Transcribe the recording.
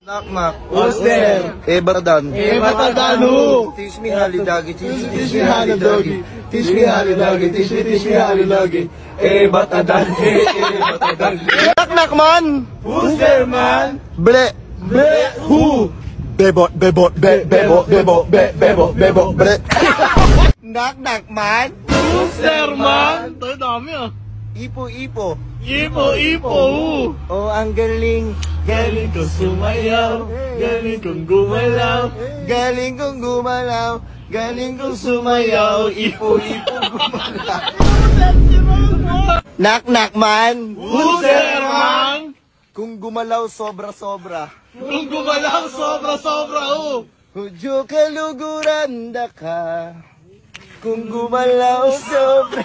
Knock knock. Who's there? Batadan. Batadan who? Teach me halidagi. Teach me halidagi. Teach me halidagi. Teach me halidagi. Batadan. Batadan. Knock knock man. Who's there, man? Ble. Who? Bebot. Ble. Knock knock man. Who's there, man? Tayo dami ah. Ipo. Ipo. Oh, ang galing. Galing kong sumayaw. Galing kong gumalaw. Galing kong gumalaw. Galing kong sumayaw. Ipo gumalaw. Knock knock man. Who's there, man? Kung gumalaw sobra-sobra. Kung gumalaw sobra-sobra oh. Hudyo kaluguran da ka. Kung gumalaw sobra.